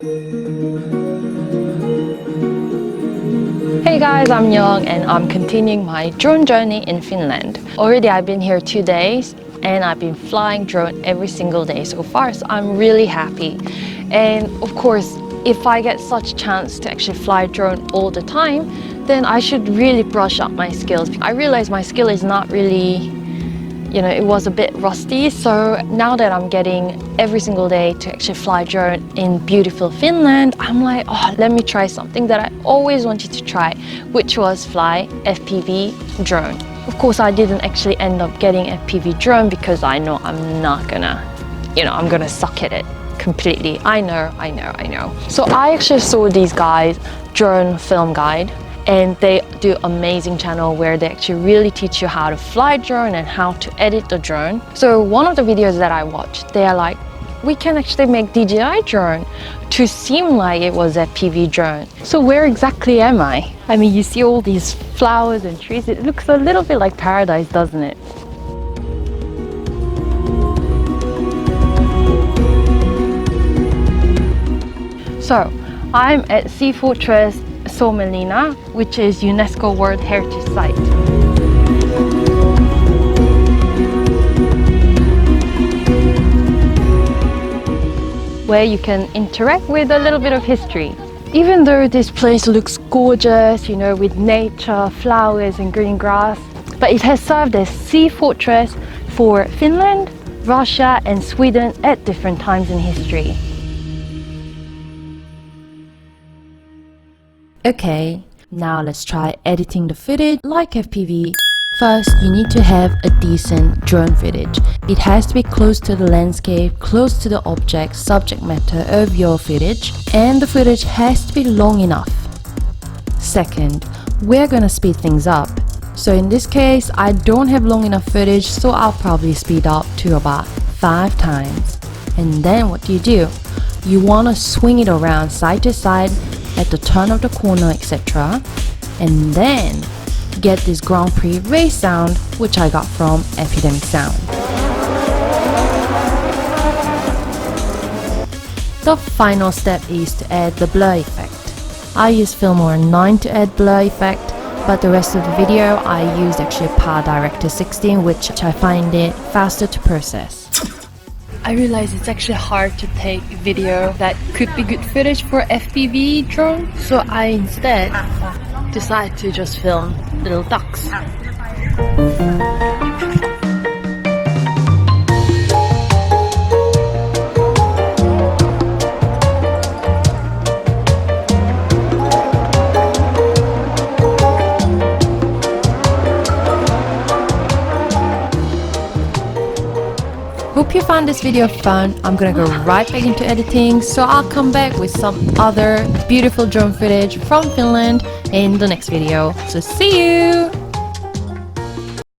Hey guys, I'm Young and I'm continuing my drone journey in Finland. Already I've been here 2 days and I've been flying drone every single day so far, so I'm really happy. And of course, if I get such a chance to actually fly drone all the time, then I should really brush up my skills. I realize my skill is not really, it was a bit rusty. So now that I'm getting every single day to actually fly drone in beautiful Finland, I'm like, oh, let me try something that I always wanted to try, which was fly FPV drone. Of course, I didn't actually end up getting FPV drone because I know I'm not gonna, I'm gonna suck at it completely. I know. So I actually saw these guys, Drone Film Guide, and they do amazing channel where they actually really teach you how to fly drone and how to edit the drone. So one of the videos that I watched, they are like, we can actually make DJI drone to seem like it was a FPV drone. So where exactly am I? I mean, you see all these flowers and trees. It looks a little bit like paradise, doesn't it? So I'm at Sea Fortress Suomelinna, which is UNESCO World Heritage Site. Where you can interact with a little bit of history. Even though this place looks gorgeous, with nature, flowers and green grass, but it has served as sea fortress for Finland, Russia and Sweden at different times in history. Okay, now let's try editing the footage like FPV. First, you need to have a decent drone footage. It has to be close to the landscape, close to the object, subject matter of your footage, and the footage has to be long enough. Second, we're gonna speed things up. So in this case, I don't have long enough footage, so I'll probably speed up to about 5 times. And then what do? You wanna swing it around side to side at the turn of the corner, etc. And then get this Grand Prix race sound, which I got from Epidemic Sound. The final step is to add the blur effect. I use Filmora 9 to add blur effect, but the rest of the video I used actually Power Director 16, which I find it faster to process. I realize it's actually hard to take video that could be good footage for FPV drone, so I instead decided to just film little ducks. Hope you found this video fun. I'm gonna go right back into editing, so I'll come back with some other beautiful drone footage from Finland in the next video. So see you!